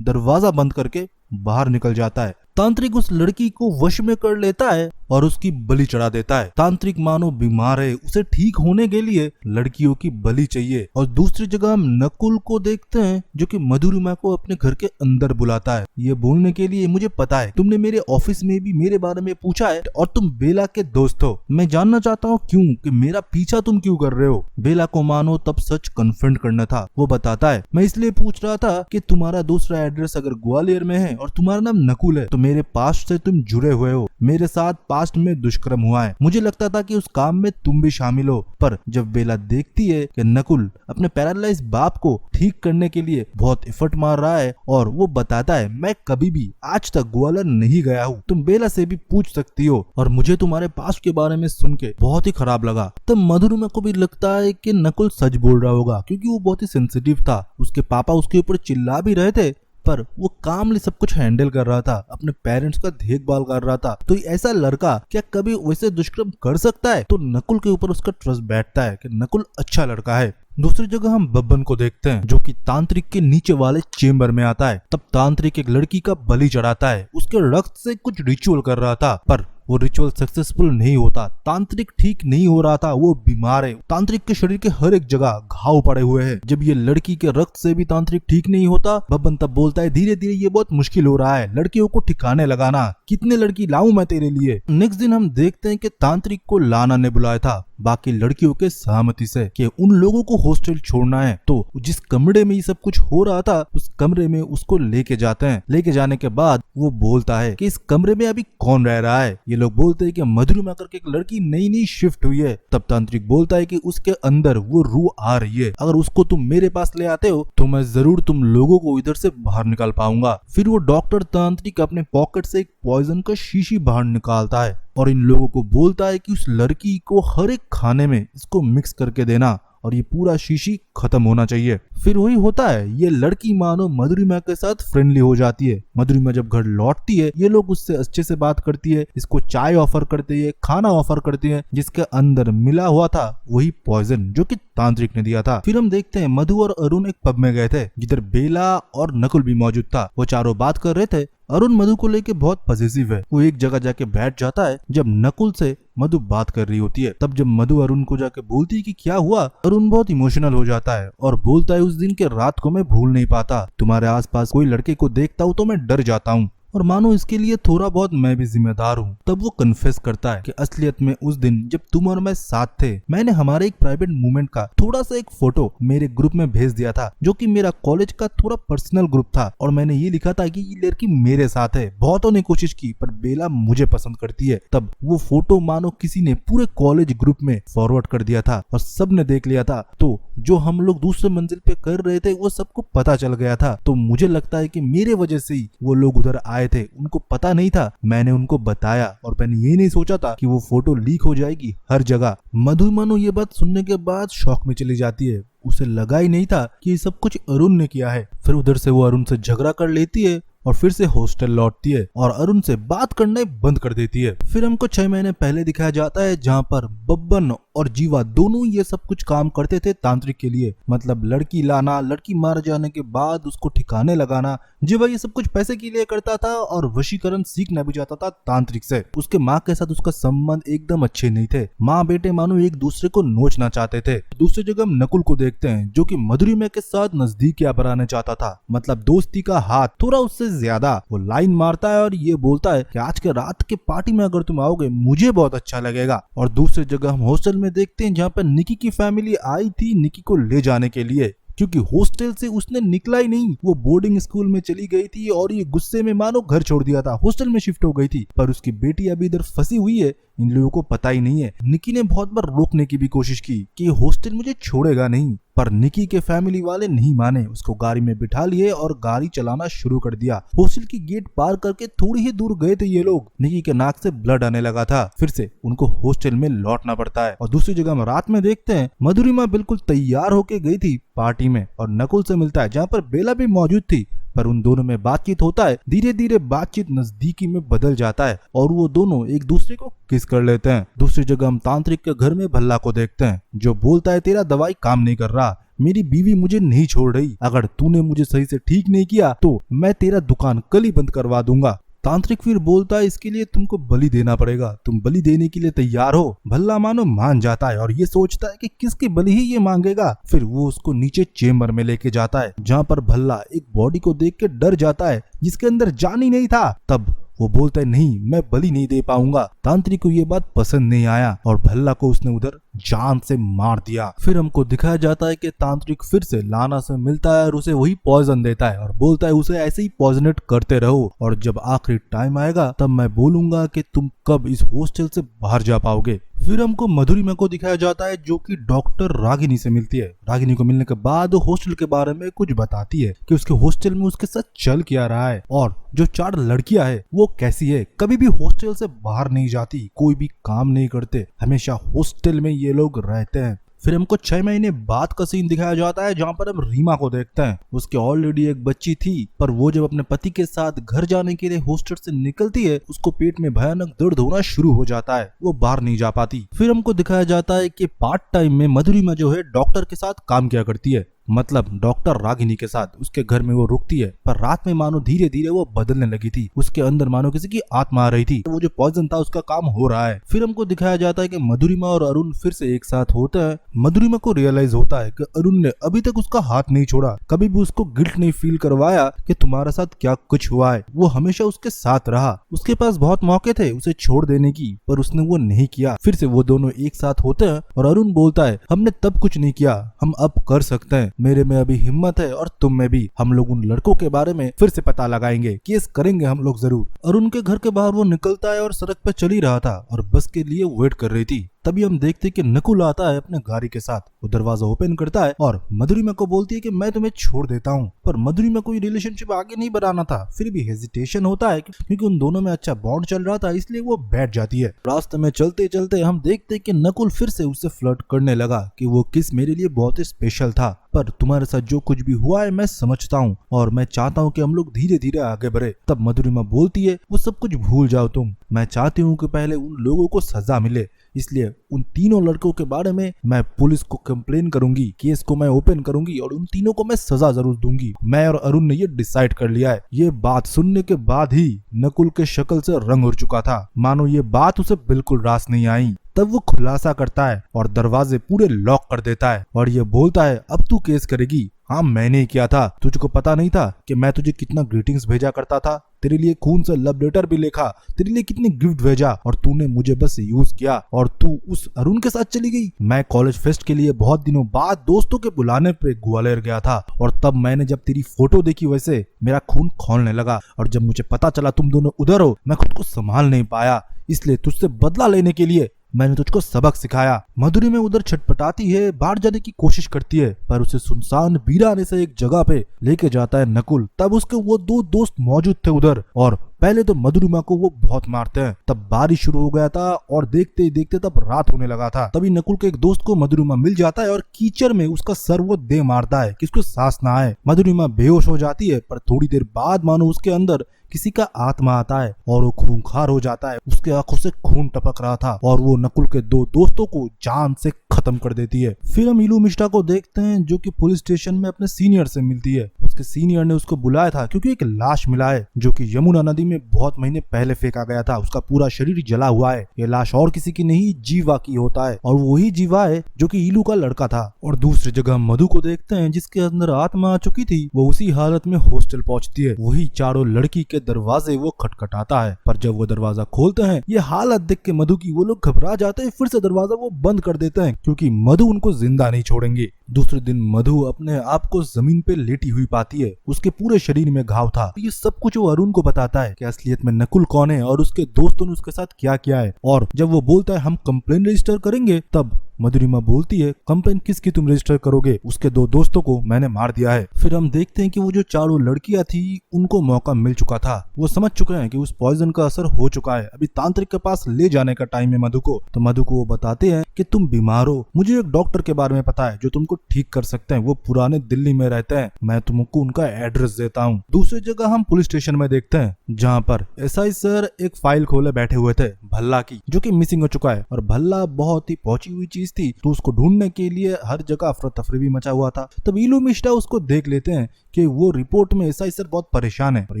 दरवाजा बंद करके बाहर निकल जाता है। तांत्रिक उस लड़की को वश में कर लेता है और उसकी बलि चढ़ा देता है। तांत्रिक मानो बीमार है, उसे ठीक होने के लिए लड़कियों की बलि चाहिए। और दूसरी जगह हम नकुल को देखते हैं जो कि मधुरिमा को अपने घर के अंदर बुलाता है, ये बोलने के लिए मुझे पता है तुमने मेरे ऑफिस में भी मेरे बारे में पूछा है और तुम बेला के दोस्त हो, मैं जानना चाहता हूँ क्यों, कि मेरा पीछा तुम क्यों कर रहे हो। बेला को मानो तब सच कन्फ्रंट करना था। वो बताता है मैं इसलिए पूछ रहा था कि तुम्हारा दूसरा एड्रेस अगर ग्वालियर में है और तुम्हारा नाम नकुल है तो मेरे पास्ट से तुम जुड़े हुए हो, मेरे साथ पास्ट में दुष्कर्म हुआ है, मुझे लगता था कि उस काम में तुम भी शामिल हो। पर जब बेला देखती है कि नकुल अपने पैरालाइज बाप को ठीक करने के लिए बहुत एफर्ट मार रहा है और वो बताता है मैं कभी भी आज तक ग्वालियर नहीं गया हूँ, तुम बेला से भी पूछ सकती हो, और मुझे तुम्हारे पास्ट के बारे में सुन के बहुत ही खराब लगा। तब मधुरिमा को भी लगता है कि नकुल सच बोल रहा होगा क्योंकि वो बहुत ही सेंसिटिव था। उसके पापा उसके ऊपर चिल्ला भी रहे थे पर वो कामली सब कुछ हैंडल कर रहा था, अपने पेरेंट्स का देखभाल कर रहा था। तो ऐसा लड़का क्या कभी वैसे दुष्कर्म कर सकता है? तो नकुल के ऊपर उसका ट्रस्ट बैठता है कि नकुल अच्छा लड़का है। दूसरी जगह हम बब्बन को देखते हैं जो कि तांत्रिक के नीचे वाले चेम्बर में आता है। तब तांत्रिक एक लड़की का बलि चढ़ाता है, उसके रक्त से कुछ रिचुअल कर रहा था पर वो रिचुअल सक्सेसफुल नहीं होता। तांत्रिक ठीक नहीं हो रहा था, वो बीमार है। तांत्रिक के शरीर के हर एक जगह घाव पड़े हुए हैं। जब ये लड़की के रक्त से भी तांत्रिक ठीक नहीं होता, बब्बन तब बोलता है धीरे धीरे ये बहुत मुश्किल हो रहा है, लड़कियों को ठिकाने लगाना, कितने लड़की लाऊं मैं तेरे लिए। नेक्स्ट दिन हम देखते हैं कि तांत्रिक को लाना ने बुलाया था बाकी लड़कियों के सहमति से कि उन लोगों को हॉस्टल छोड़ना है। तो जिस कमरे में ये सब कुछ हो रहा था उस कमरे में उसको लेके जाते हैं। लेके जाने के बाद वो बोलता है कि इस कमरे में अभी कौन रह रहा है। ये लोग बोलते हैं कि मधुरिमा करके एक लड़की नई नई शिफ्ट हुई है। तब तांत्रिक बोलता है कि उसके अंदर वो रूह आ रही है, अगर उसको तुम मेरे पास ले आते हो तो मैं जरूर तुम लोगों को इधर से बाहर निकाल पाऊंगा। फिर वो डॉक्टर तांत्रिक अपने पॉकेट से एक पॉइजन का शीशी बाहर निकालता है और इन लोगों को बोलता है कि उस लड़की को हर एक खाने में इसको मिक्स करके देना और ये पूरा शीशी खत्म होना चाहिए। फिर वही होता है, ये लड़की मानो मधुरिमा के साथ फ्रेंडली हो जाती है। मधुरिमा जब घर लौटती है ये लोग उससे अच्छे से बात करती है, इसको चाय ऑफर करती है, खाना ऑफर करती है, जिसके अंदर मिला हुआ था वही पॉइजन जो कि तांत्रिक ने दिया था। फिर हम देखते हैं मधु और अरुण एक पब में गए थे जिधर बेला और नकुल भी मौजूद था। वो चारों बात कर रहे थे। अरुण मधु को लेके बहुत पॉजिटिव है। वो एक जगह जाके बैठ जाता है जब नकुल से मधु बात कर रही होती है। तब जब मधु अरुण को जाके बोलती है कि क्या हुआ, अरुण बहुत इमोशनल हो जाता है और बोलता है उस दिन के रात को मैं भूल नहीं पाता। तुम्हारे आसपास कोई लड़के को देखता हूँ तो मैं डर जाता हूँ और मानो इसके लिए थोड़ा बहुत मैं भी जिम्मेदार हूँ। तब वो कन्फेस करता है कि असलियत में उस दिन जब तुम और मैं साथ थे, मैंने हमारे एक प्राइवेट मूवमेंट का थोड़ा सा एक फोटो मेरे ग्रुप में भेज दिया था जो कि मेरा कॉलेज का थोड़ा पर्सनल ग्रुप था और मैंने ये लिखा था कि ये लड़की मेरे साथ है। बहुतों ने कोशिश की पर बेला मुझे पसंद करती है। तब वो फोटो मानो किसी ने पूरे कॉलेज ग्रुप में फॉरवर्ड कर दिया था और सबने देख लिया था। तो जो हम लोग दूसरे मंजिल पे कर रहे थे वो सबको पता चल गया था। तो मुझे लगता है कि मेरे वजह से ही वो लोग उधर आए थे, उनको पता नहीं था, मैंने उनको बताया और मैंने ये नहीं सोचा था कि वो फोटो लीक हो जाएगी हर जगह। मधु मानो ये बात सुनने के बाद शॉक में चली जाती है। उसे लगा ही नहीं था कि ये सब कुछ अरुण ने किया है। फिर उधर से वो अरुण से झगड़ा कर लेती है और फिर से हॉस्टल लौटती है और अरुण से बात करना बंद कर देती है। फिर हमको 6 महीने पहले दिखाया जाता है जहाँ पर बब्बन और जीवा दोनों ये सब कुछ काम करते थे तांत्रिक के लिए। मतलब लड़की लाना, लड़की मार जाने के बाद उसको ठिकाने लगाना। जीवा ये सब कुछ पैसे के लिए करता था और वशीकरण सीखना भी चाहता था तांत्रिक से। उसके माँ के साथ उसका संबंध एकदम अच्छे नहीं थे। माँ बेटे मानो एक दूसरे को नोचना चाहते थे। दूसरी जगह हम नकुल को देखते हैं जो कि मधुरिमा के साथ नजदीकियां बनाने चाहता था। मतलब दोस्ती का हाथ थोड़ा उससे ज्यादा। वो लाइन मारता है और ये बोलता है कि आज के रात के पार्टी में अगर तुम आओगे मुझे बहुत अच्छा लगेगा। और दूसरी जगह हम हॉस्टल में देखते हैं जहाँ पर निकी की फैमिली आई थी निकी को ले जाने के लिए, क्योंकि हॉस्टल से उसने निकला ही नहीं। वो बोर्डिंग स्कूल में चली गई थी और ये गुस्से में मानो घर छोड़ दिया था, हॉस्टल में शिफ्ट हो गई थी। पर उसकी बेटी अभी इधर फंसी हुई है, इन लोगों को पता ही नहीं है। निकी ने बहुत बार रोकने की भी कोशिश की कि हॉस्टल मुझे छोड़ेगा नहीं, पर निकी के फैमिली वाले नहीं माने। उसको गाड़ी में बिठा लिए और गाड़ी चलाना शुरू कर दिया। हॉस्टल की गेट पार करके थोड़ी ही दूर गए थे ये लोग। निकी के नाक से ब्लड आने लगा था। फिर से उनको हॉस्टल में लौटना पड़ता है। और दूसरी जगह हम रात में देखते हैं मधुरिमा बिल्कुल तैयार होके गई थी पार्टी में और नकुल से मिलता है जहाँ पर बेला भी मौजूद थी। पर उन दोनों में बातचीत होता है। धीरे धीरे बातचीत नजदीकी में बदल जाता है और वो दोनों एक दूसरे को किस कर लेते हैं। दूसरी जगह हम तांत्रिक के घर में भल्ला को देखते हैं जो बोलता है तेरा दवाई काम नहीं कर रहा, मेरी बीवी मुझे नहीं छोड़ रही, अगर तूने मुझे सही से ठीक नहीं किया तो मैं तेरा दुकान कल ही बंद करवा दूंगा। तांत्रिक फिर बोलता है इसके लिए तुमको बलि देना पड़ेगा, तुम बलि देने के लिए तैयार हो। भल्ला मानो मान जाता है और ये सोचता है कि किसकी बलि ही ये मांगेगा। फिर वो उसको नीचे चेम्बर में लेके जाता है जहाँ पर भल्ला एक बॉडी को देख के डर जाता है जिसके अंदर जान ही नहीं था। तब वो बोलता है नहीं मैं बलि नहीं दे पाऊंगा। तांत्रिक को ये बात पसंद नहीं आया और भल्ला को उसने उधर जान से मार दिया। फिर हमको दिखाया जाता है कि तांत्रिक फिर से लाना से मिलता है और उसे वही पॉइजन देता है और बोलता है उसे ऐसे ही पॉइजनेट करते रहो और जब आखिरी टाइम आएगा तब मैं बोलूंगा कि तुम कब इस हॉस्टल से बाहर जा पाओगे। फिर हमको मधुरिमा को दिखाया जाता है जो कि डॉक्टर रागिनी से मिलती है। रागिनी को मिलने के बाद हॉस्टल के बारे में कुछ बताती है कि उसके हॉस्टल में उसके साथ चल क्या रहा है और जो 4 लड़कियां है वो कैसी है, कभी भी हॉस्टल से बाहर नहीं जाती, कोई भी काम नहीं करते, हमेशा हॉस्टल में ये लोग रहते हैं। फिर हमको 6 महीने बाद का सीन दिखाया जाता है जहाँ पर हम रीमा को देखते हैं। उसके ऑलरेडी एक बच्ची थी पर वो जब अपने पति के साथ घर जाने के लिए हॉस्टल से निकलती है उसको पेट में भयानक दर्द होना शुरू हो जाता है, वो बाहर नहीं जा पाती। फिर हमको दिखाया जाता है कि पार्ट टाइम में मधुरिमा जो है डॉक्टर के साथ काम किया करती है। मतलब डॉक्टर रागिनी के साथ उसके घर में वो रुकती है। पर रात में मानो धीरे धीरे वो बदलने लगी थी, उसके अंदर मानो किसी की आत्मा आ रही थी। वो जो पॉइजन था उसका काम हो रहा है। फिर हमको दिखाया जाता है कि मधुरिमा और अरुण फिर से एक साथ होते हैं। मधुरिमा को रियलाइज होता है कि अरुण ने अभी तक उसका हाथ नहीं छोड़ा, कभी भी उसको गिल्ट नहीं फील करवाया कि तुम्हारे साथ क्या कुछ हुआ है। वो हमेशा उसके साथ रहा। उसके पास बहुत मौके थे उसे छोड़ देने की पर उसने वो नहीं किया। फिर से वो दोनों एक साथ होते हैं और अरुण बोलता है हमने तब कुछ नहीं किया, हम अब कर सकते हैं, मेरे में अभी हिम्मत है और तुम में भी, हम लोग उन लड़कों के बारे में फिर से पता लगाएंगे, केस करेंगे हम लोग जरूर। अरुण के घर के बाहर वो निकलता है और सड़क पे चल ही रहा था और बस के लिए वेट कर रही थी। तभी हम देखते हैं कि नकुल आता है अपने गाड़ी के साथ। वो दरवाजा ओपन करता है और मधुरिमा को बोलती है कि मैं तुम्हें छोड़ देता हूँ। पर मधुरिमा को ये रिलेशनशिप आगे नहीं बढ़ाना था, फिर भी हेजिटेशन होता है क्योंकि उन दोनों में अच्छा बॉन्ड चल रहा था, इसलिए वो बैठ जाती है। रास्ते में चलते चलते हम देखते हैं कि नकुल फिर से उससे फ्लर्ट करने लगा कि वो किस मेरे लिए बहुत ही स्पेशल था, पर तुम्हारे साथ जो कुछ भी हुआ है मैं समझता हूँ और मैं चाहता हूँ कि हम लोग धीरे धीरे आगे बढ़े। तब मधुरिमा बोलती है वो सब कुछ भूल जाओ तुम, मैं चाहती हूँ कि पहले उन लोगों को सजा मिले, इसलिए उन तीनों लड़कों के बारे में मैं पुलिस को कंप्लेन करूंगी, केस को मैं ओपन करूंगी और उन तीनों को मैं सजा जरूर दूंगी। मैं और अरुण ने ये डिसाइड कर लिया है। ये बात सुनने के बाद ही नकुल के शक्ल से रंग उड़ चुका था, मानो ये बात उसे बिल्कुल रास नहीं आई। तब वो खुलासा करता है और दरवाजे पूरे लॉक कर देता है और ये बोलता है अब तू केस करेगी? हाँ मैंने ही किया था, तुझको पता नहीं था कि मैं तुझे कितना ग्रीटिंग्स भेजा करता था, तेरे लिए खून से लव लेटर भी लिखा, तेरे लिए कितनी गिफ्ट भेजा और तूने मुझे बस यूज किया और तू उस अरुण के साथ चली गई। मैं कॉलेज फेस्ट के लिए बहुत दिनों बाद दोस्तों के बुलाने पे ग्वालियर गया था और तब मैंने जब तेरी फोटो देखी वैसे मेरा खून खौलने लगा और जब मुझे पता चला तुम दोनों उधर हो मैं खुद को संभाल नहीं पाया, इसलिए तुझसे बदला लेने के लिए मैंने तुझको सबक सिखाया। मधुरी में उधर छटपटाती है, बाहर जाने की कोशिश करती है पर उसे सुनसान बीराने से एक जगह पे लेके जाता है नकुल। तब उसके वो दो दोस्त मौजूद थे उधर और पहले तो मधुरिमा को वो बहुत मारते हैं। तब बारिश शुरू हो गया था और देखते ही देखते तब रात होने लगा था। तभी नकुल के एक दोस्त को मधुरिमा मिल जाता है और कीचड़ में उसका सर वो दे मारता है कि उसको सांस ना आए। मधुरिमा बेहोश हो जाती है पर थोड़ी देर बाद मानो उसके अंदर किसी का आत्मा आता है और वो खूंखार हो जाता है। उसके आंखों से खून टपक रहा था और वो नकुल के दो दोस्तों को जान से खत्म कर देती है। फिर हम इलू मिश्रा को देखते हैं जो कि पुलिस स्टेशन में अपने सीनियर से मिलती है। उसके सीनियर ने उसको बुलाया था क्योंकि एक लाश मिला है जो कि यमुना नदी में बहुत महीने पहले फेंका गया था। उसका पूरा शरीर जला हुआ है। ये लाश और किसी की नहीं जीवा की होता है और वही जीवा है जो कि इलू का लड़का था। और दूसरी जगह हम मधु को देखते हैं जिसके अंदर आत्मा आ चुकी थी। वो उसी हालत में हॉस्टल पहुंचती है। वही चारों लड़की के दरवाजे वो खटखटाता है पर जब वो दरवाजा खोलते हैं ये हालत देख के मधु की वो लोग घबरा जाते हैं। फिर से दरवाजा वो बंद कर देते हैं क्योंकि मधु उनको जिंदा नहीं छोड़ेंगे। दूसरे दिन मधु अपने आप को जमीन पे लेटी हुई पाती है। उसके पूरे शरीर में घाव था। ये सब कुछ वो अरुण को बताता है कि असलियत में नकुल कौन है और उसके दोस्तों ने उसके साथ क्या किया है। और जब वो बोलता है हम कंप्लेन रजिस्टर करेंगे तब मधुरिमा बोलती है कंप्लेन किसकी तुम रजिस्टर करोगे, उसके दो दोस्तों को मैंने मार दिया है। फिर हम देखते हैं कि वो जो चारों लड़कियां थी उनको मौका मिल चुका था। वो समझ चुके हैं कि उस पॉइजन का असर हो चुका है। अभी तांत्रिक के पास ले जाने का टाइम है मधु को। तो मधु को वो बताते हैं कि तुम बीमार हो, मुझे एक डॉक्टर के बारे में पता है जो तुमको ठीक कर सकते हैं। वो पुराने दिल्ली में रहते हैं, मैं तुमको उनका एड्रेस देता हूँ। दूसरी जगह हम पुलिस स्टेशन में देखते हैं जहाँ पर एसआई सर एक फाइल खोले बैठे हुए थे भल्ला की, जो कि मिसिंग हो चुका है। और भल्ला बहुत ही पहुंची हुई चीज थी तो उसको ढूंढने के लिए हर जगह अफरा तफरी भी मचा हुआ था। तब इलू मिश्रा उसको देख लेते हैं कि वो रिपोर्ट में एसआई सर बहुत परेशान है। और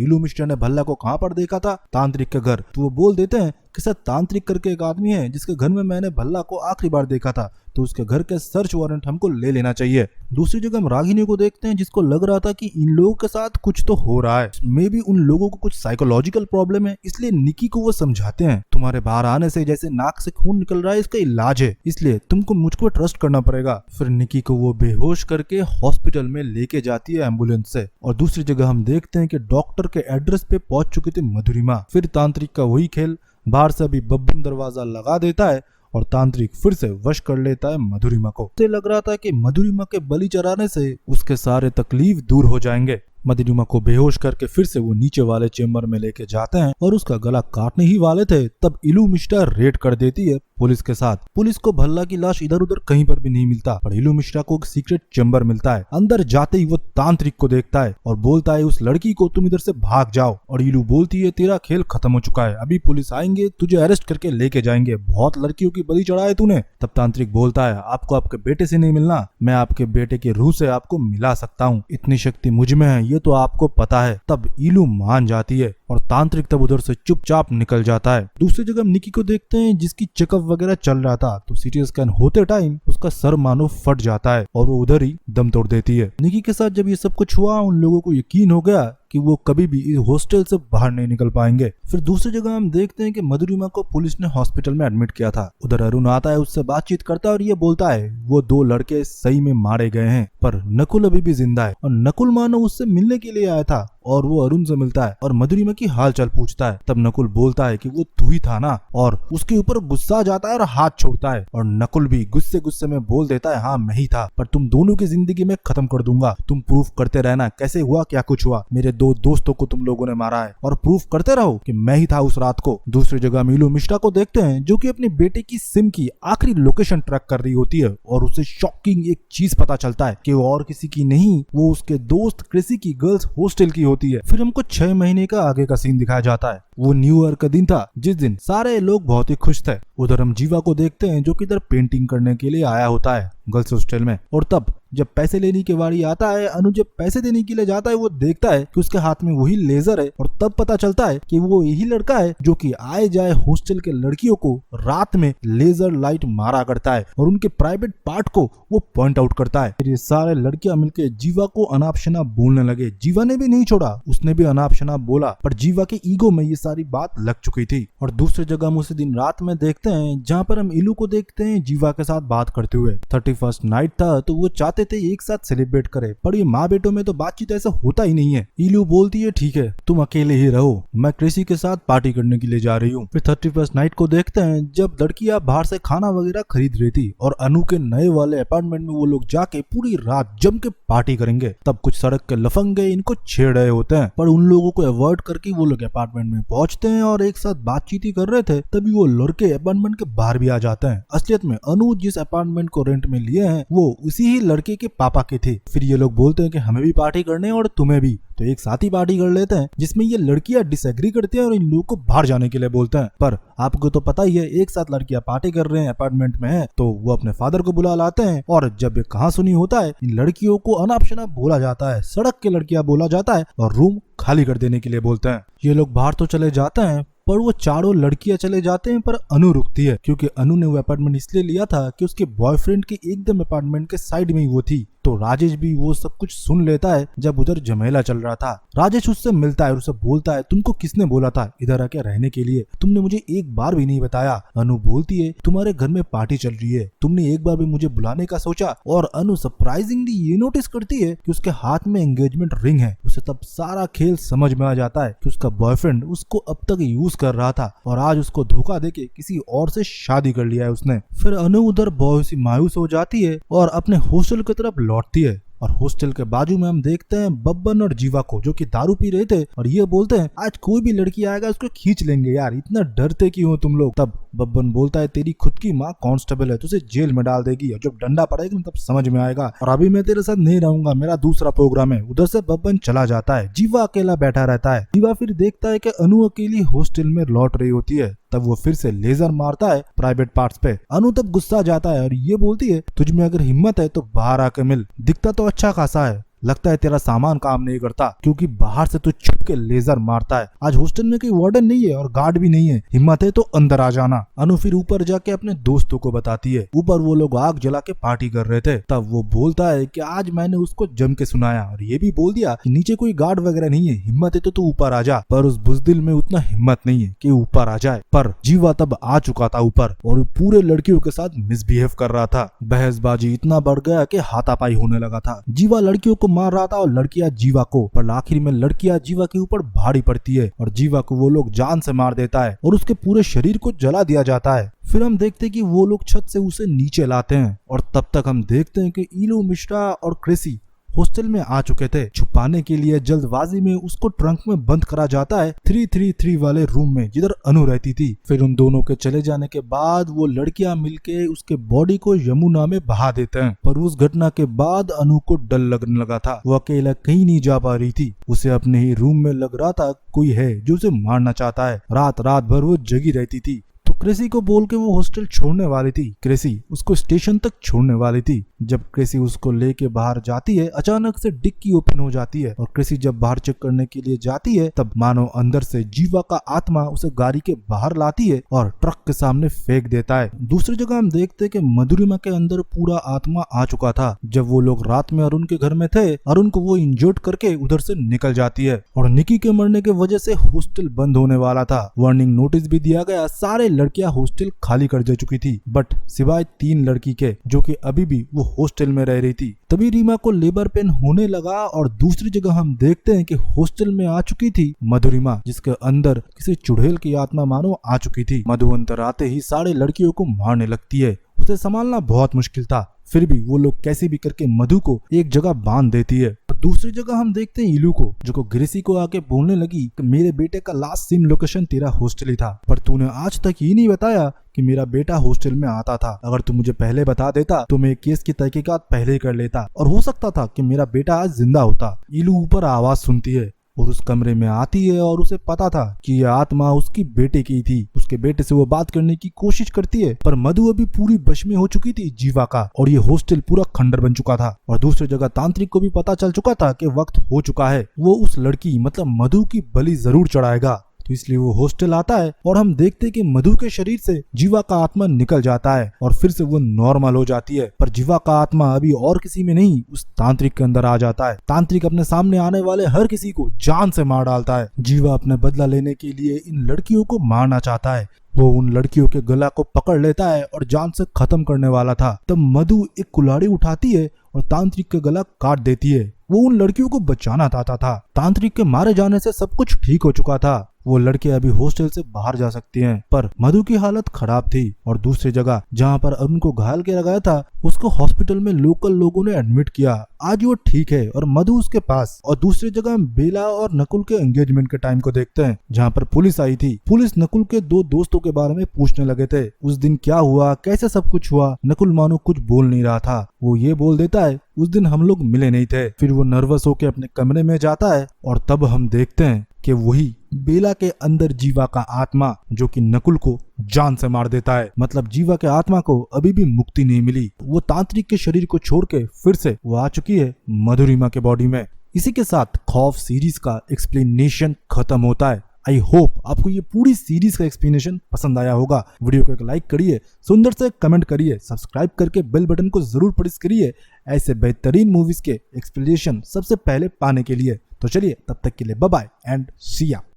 इलू मिश्रा ने भल्ला को कहाँ पर देखा था, तांत्रिक के घर। तो वो बोल देते हैं कि सर तांत्रिक करके एक आदमी है जिसके घर में मैंने भल्ला को आखिरी बार देखा था, तो उसके घर के सर्च वारंट हमको ले लेना चाहिए। दूसरी जगह हम रागिनी को देखते हैं जिसको लग रहा था कि इन लोगों के साथ कुछ तो हो रहा है, मे बी उन लोगों को कुछ साइकोलॉजिकल प्रॉब्लम है। इसलिए निकी को वो समझाते हैं तुम्हारे बाहर आने से जैसे नाक से खून निकल रहा है, इसका इलाज है, इसलिए तुमको मुझको ट्रस्ट करना पड़ेगा। फिर निकी को वो बेहोश करके हॉस्पिटल में लेके जाती है एम्बुलेंस से। और दूसरी जगह हम देखते हैं कि डॉक्टर के एड्रेस पे पहुंच चुकी थी मधुरिमा। फिर तांत्रिक का वही खेल, बाहर से अभी बब्बू दरवाजा लगा देता है और तांत्रिक फिर से वश कर लेता है मधुरिमा को। तो लग रहा था कि मधुरिमा के बलि चढ़ाने से उसके सारे तकलीफ दूर हो जाएंगे। मधुरिमा को बेहोश करके फिर से वो नीचे वाले चेम्बर में लेके जाते हैं और उसका गला काटने ही वाले थे तब इलू मिश्रा रेड कर देती है पुलिस के साथ। पुलिस को भल्ला की लाश इधर उधर कहीं पर भी नहीं मिलता पर इलू मिश्रा को एक सीक्रेट चेम्बर मिलता है। अंदर जाते ही वो तांत्रिक को देखता है और बोलता है उस लड़की को तुम इधर से भाग जाओ। और इलू बोलती है तेरा खेल खत्म हो चुका है, अभी पुलिस आएंगे तुझे अरेस्ट करके लेके जाएंगे, बहुत लड़कियों की बलि चढ़ाए तूने। तब तांत्रिक बोलता है आपको आपके बेटे से नहीं मिलना, मैं आपके बेटे की रूह से आपको मिला सकता हूँ, इतनी शक्ति मुझ में है ये तो आपको पता है। तब इलू मान जाती है और तांत्रिक तब उधर से चुपचाप निकल जाता है। दूसरी जगह हम निकी को देखते हैं जिसकी चेकअप वगैरह चल रहा था। तो सीटी स्कैन होते टाइम उसका सर मानो फट जाता है और वो उधर ही दम तोड़ देती है। निकी के साथ जब ये सब कुछ हुआ उन लोगों को यकीन हो गया कि वो कभी भी इस हॉस्टल से बाहर नहीं निकल पाएंगे। फिर दूसरी जगह हम देखते हैं कि मधुरिमा को पुलिस ने हॉस्पिटल में एडमिट किया था। उधर अरुण आता है, उससे बातचीत करता है और ये बोलता है वो 2 लड़के सही में मारे गए हैं, पर नकुल अभी भी जिंदा है। और नकुल मानो उससे मिलने के लिए आया था और वो अरुण से मिलता है और मधुरिमा की हालचाल पूछता है। तब नकुल बोलता है कि वो तू ही था ना, और उसके ऊपर गुस्सा जाता है और हाथ छोड़ता है। और नकुल भी गुस्से में बोल देता है हाँ मैं ही था, पर तुम दोनों की जिंदगी में खत्म कर दूंगा, तुम प्रूफ करते रहना कैसे हुआ क्या कुछ हुआ, मेरे 2 दोस्तों को तुम लोगों ने मारा है और प्रूफ करते रहो कि मैं ही था उस रात को। दूसरी जगह मीलू मिश्रा को देखते हैं जो कि अपनी बेटे की सिम की आखिरी लोकेशन ट्रैक कर रही होती है और उसे शॉकिंग एक चीज पता चलता है कि वो और किसी की नहीं, वो उसके दोस्त कृषि की गर्ल्स हॉस्टल की होती है। फिर हमको 6 महीने का आगे का सीन दिखाया जाता है। वो न्यू ईयर का दिन था जिस दिन सारे लोग बहुत ही खुश थे। उधर हम जीवा को देखते हैं जो कि इधर पेंटिंग करने के लिए आया होता है गर्ल्स हॉस्टल में। और तब जब पैसे लेने की बारी आता है, अनु जब पैसे देने के लिए जाता है वो देखता है कि उसके हाथ में वही लेजर है और तब पता चलता है कि वो यही लड़का है जो कि आए जाए हॉस्टल के लड़कियों को रात में लेजर लाइट मारा करता है और उनके प्राइवेट पार्ट को वो पॉइंट आउट करता है। फिर ये सारे लड़कियां मिलकर जीवा को अनाप शनाप बोलने लगे। जीवा ने भी नहीं छोड़ा, उसने भी अनाप शनाप बोला, पर जीवा के ईगो में ये सारी बात लग चुकी थी। और दूसरी जगह हम उसी दिन रात में देखते हैं जहाँ पर हम इलू को देखते हैं जीवा के साथ बात करते हुए। 31st नाइट था तो वो चाहते थे एक साथ सेलिब्रेट करे, पर ये माँ बेटों में तो बातचीत ऐसा होता ही नहीं है। इलू बोलती है ठीक है तुम अकेले ही रहो, मैं कृषि के साथ पार्टी करने के लिए जा रही हूँ। फिर 31st नाइट को देखते हैं जब लड़कियां बाहर से खाना वगैरह खरीद रही थी और अनु के नए वाले अपार्टमेंट में वो लोग जाके पूरी रात जम के पार्टी करेंगे। तब कुछ सड़क के लफंगे इनको छेड़ रहे होते हैं, पर उन लोगों को अवॉइड करके वो लोग अपार्टमेंट में पहुंचते हैं और एक साथ बातचीत ही कर रहे थे तभी वो लड़के अपार्टमेंट के बाहर भी आ जाते हैं। असलियत में अनु जिस अपार्टमेंट को रेंट में लिए हैं वो उसी ही लड़के के पापा के थे। फिर ये लोग बोलते हैं कि हमें भी पार्टी करने और तुम्हें भी, तो एक साथ ही पार्टी कर लेते हैं, जिसमें ये लड़कियां डिसएग्री करती हैं और इन लोगों को बाहर जाने के लिए बोलते हैं। पर आपको तो पता ही है एक साथ लड़कियां पार्टी कर रहे हैं अपार्टमेंट में है तो वो अपने फादर को बुला लाते हैं और जब ये कहाँ सुनी होता है इन लड़कियों को अनाप शनाप बोला जाता है, सड़क के लड़कियां बोला जाता है और रूम खाली कर देने के लिए बोलते हैं। ये लोग बाहर तो चले जाते हैं पर वो चारों लड़कियां चले जाते हैं पर अनु रुकती है क्योंकि अनु ने वो अपार्टमेंट इसलिए लिया था कि उसके बॉयफ्रेंड के एकदम अपार्टमेंट के साइड में ही वो थी। तो राजेश भी वो सब कुछ सुन लेता है जब उधर झमेला चल रहा था। राजेश उससे मिलता है और उसे बोलता है तुमको किसने बोला था इधर आके रहने के लिए, तुमने मुझे एक बार भी नहीं बताया। अनु बोलती है तुम्हारे घर में पार्टी चल रही है, तुमने एक बार भी मुझे बुलाने का सोचा। और अनु सरप्राइजिंगली ये नोटिस करती है कि उसके हाथ में एंगेजमेंट रिंग है। उसे तब सारा खेल समझ में आ जाता है कि उसका बॉयफ्रेंड उसको अब तक यूज कर रहा था और आज उसको धोखा देके किसी और से शादी कर लिया है उसने। फिर अनु उधर बहुत सी मायूस हो जाती है और अपने हॉस्टल की तरफ लौटती है। और हॉस्टल के बाजू में हम देखते हैं बब्बन और जीवा को जो कि दारू पी रहे थे और ये बोलते हैं आज कोई भी लड़की आएगा उसको खींच लेंगे यार, इतना डरते क्यों हो तुम लोग। तब बब्बन बोलता है तेरी खुद की माँ कांस्टेबल है, तुझे जेल में डाल देगी और जब डंडा पड़ेगा ना तब समझ में आएगा, और अभी मैं तेरे साथ नहीं रहूंगा, मेरा दूसरा प्रोग्राम है। उधर से बब्बन चला जाता है, जीवा अकेला बैठा रहता है। जीवा फिर देखता है कि अनु अकेली हॉस्टल में लौट रही होती है। तब वो फिर से लेजर मारता है प्राइवेट पार्ट्स पे। अनु तब गुस्सा जाता है और ये बोलती है तुझ में अगर हिम्मत है तो बाहर आके मिल, दिखता तो अच्छा खासा है, लगता है तेरा सामान काम नहीं करता क्योंकि बाहर से तू छुप के लेजर मारता है। आज हॉस्टल में कोई वार्डन नहीं है और गार्ड भी नहीं है, हिम्मत है तो अंदर आ जाना। अनु फिर ऊपर जाके अपने दोस्तों को बताती है। ऊपर वो लोग आग जला के पार्टी कर रहे थे। तब वो बोलता है कि आज मैंने उसको जम के सुनाया और ये भी बोल दिया कि नीचे कोई गार्ड वगैरह नहीं है, हिम्मत है तो तू ऊपर आ जा। पर उस बुजदिल में उतना हिम्मत नहीं है कि ऊपर आ जाए। पर जीवा तब आ चुका था ऊपर और पूरे लड़कियों के साथ मिसबिहेव कर रहा था। बहसबाजी इतना बढ़ गया कि हाथापाई होने लगा था। जीवा लड़कियों को मार रहा था और लड़कियां जीवा को, पर आखिर में लड़कियां जीवा के ऊपर भारी पड़ती है और जीवा को वो लोग जान से मार देता है और उसके पूरे शरीर को जला दिया जाता है। फिर हम देखते हैं कि वो लोग छत से उसे नीचे लाते हैं और तब तक हम देखते हैं कि इलू मिश्रा और कृषि हॉस्टल में आ चुके थे। छुपाने के लिए जल्दबाजी में उसको ट्रंक में बंद करा जाता है 333 वाले रूम में जिधर अनु रहती थी। फिर उन दोनों के चले जाने के बाद वो लड़कियां मिलके उसके बॉडी को यमुना में बहा देते हैं। पर उस घटना के बाद अनु को डर लगने लगा था, वो अकेला कहीं नहीं जा पा रही थी। उसे अपने ही रूम में लग रहा था कोई है जो उसे मारना चाहता है। रात रात भर वो जगी रहती थी। तो क्रेसी को बोल के वो हॉस्टल छोड़ने वाली थी। क्रेसी उसको स्टेशन तक छोड़ने वाली थी। जब क्रेसी उसको लेके बाहर जाती है, अचानक से डिक्की ओपन हो जाती है और क्रेसी जब बाहर चेक करने के लिए जाती है तब मानो अंदर से जीवा का आत्मा उसे गाड़ी के बाहर लाती है और ट्रक के सामने फेंक देता है। दूसरी जगह हम देखते हैं कि मधुरिमा के अंदर पूरा आत्मा आ चुका था। जब वो लोग रात में अरुण के घर में थे, अरुण को वो इंजर्ड करके उधर से निकल जाती है और निकी के मरने की वजह से हॉस्टल बंद होने वाला था। वार्निंग नोटिस भी दिया गया, सारे लड़कियां हॉस्टल खाली कर दे चुकी थी बट सिवाय 3 लड़की के जो कि अभी भी वो हॉस्टल में रह रही थी। तभी रीमा को लेबर पेन होने लगा और दूसरी जगह हम देखते हैं कि हॉस्टल में आ चुकी थी मधुरिमा, जिसके अंदर किसी चुड़ैल की आत्मा मानो आ चुकी थी। मधु अंदर आते ही सारे लड़कियों को मारने लगती है। उसे संभालना बहुत मुश्किल था, फिर भी वो लोग कैसे भी करके मधु को एक जगह बांध देती है। दूसरी जगह हम देखते हैं इलू को, जो को ग्रेसी को आके बोलने लगी कि मेरे बेटे का लास्ट सिम लोकेशन तेरा हॉस्टल ही था, पर तूने आज तक ये नहीं बताया कि मेरा बेटा हॉस्टल में आता था। अगर तू मुझे पहले बता देता तो मैं केस की तहकीकात पहले ही कर लेता और हो सकता था कि मेरा बेटा आज जिंदा होता। इलू ऊपर आवाज सुनती है और उस कमरे में आती है और उसे पता था कि यह आत्मा उसकी बेटे की थी। उसके बेटे से वो बात करने की कोशिश करती है पर मधु अभी पूरी बश में हो चुकी थी जीवा का और ये हॉस्टल पूरा खंडर बन चुका था। और दूसरी जगह तांत्रिक को भी पता चल चुका था कि वक्त हो चुका है, वो उस लड़की मतलब मधु की बलि जरूर चढ़ाएगा। तो इसलिए वो हॉस्टल आता है और हम देखते हैं कि मधु के शरीर से जीवा का आत्मा निकल जाता है और फिर से वो नॉर्मल हो जाती है। पर जीवा का आत्मा अभी और किसी में नहीं, उस तांत्रिक के अंदर आ जाता है। तांत्रिक अपने सामने आने वाले हर किसी को जान से मार डालता है। जीवा अपने बदला लेने के लिए इन लड़कियों को मारना चाहता है। वो उन लड़कियों के गला को पकड़ लेता है और जान से खत्म करने वाला था। तब मधु एक कुल्हाड़ी उठाती है और तांत्रिक का गला काट देती है। वो उन लड़कियों को बचाना चाहता था। तांत्रिक के मारे जाने से सब कुछ ठीक हो चुका था। वो लड़के अभी हॉस्टल से बाहर जा सकती हैं, पर मधु की हालत खराब थी। और दूसरी जगह जहाँ पर अरुण को घायल किया गया था उसको हॉस्पिटल में लोकल लोगों ने एडमिट किया। आज वो ठीक है और मधु उसके पास। और दूसरी जगह हम बेला और नकुल के एंगेजमेंट के टाइम को देखते हैं जहाँ पर पुलिस आई थी। पुलिस नकुल के 2 दोस्तों के बारे में पूछने लगे थे, उस दिन क्या हुआ, कैसे सब कुछ हुआ। नकुल मानो कुछ बोल नहीं रहा था। वो ये बोल देता है उस दिन हम लोग मिले नहीं थे। फिर वो नर्वस होकर अपने कमरे में जाता है और तब हम देखते हैं कि वही बेला के अंदर जीवा का आत्मा जो कि नकुल को जान से मार देता है। मतलब जीवा के आत्मा को अभी भी मुक्ति नहीं मिली। वो तांत्रिक के शरीर को छोड़ के फिर से वो आ चुकी है मधुरिमा के बॉडी में। इसी के साथ खौफ सीरीज का एक्सप्लेनेशन खत्म होता है। आई होप आपको ये पूरी सीरीज का एक्सप्लेनेशन पसंद आया होगा। वीडियो को एक लाइक करिए, सुंदर से कमेंट करिए, सब्सक्राइब करके बेल बटन को जरूर प्रेस करिए ऐसे बेहतरीन मूवीज के एक्सप्लेनेशन सबसे पहले पाने के लिए। तो चलिए तब तक के लिए बाय बाय एंड सी या।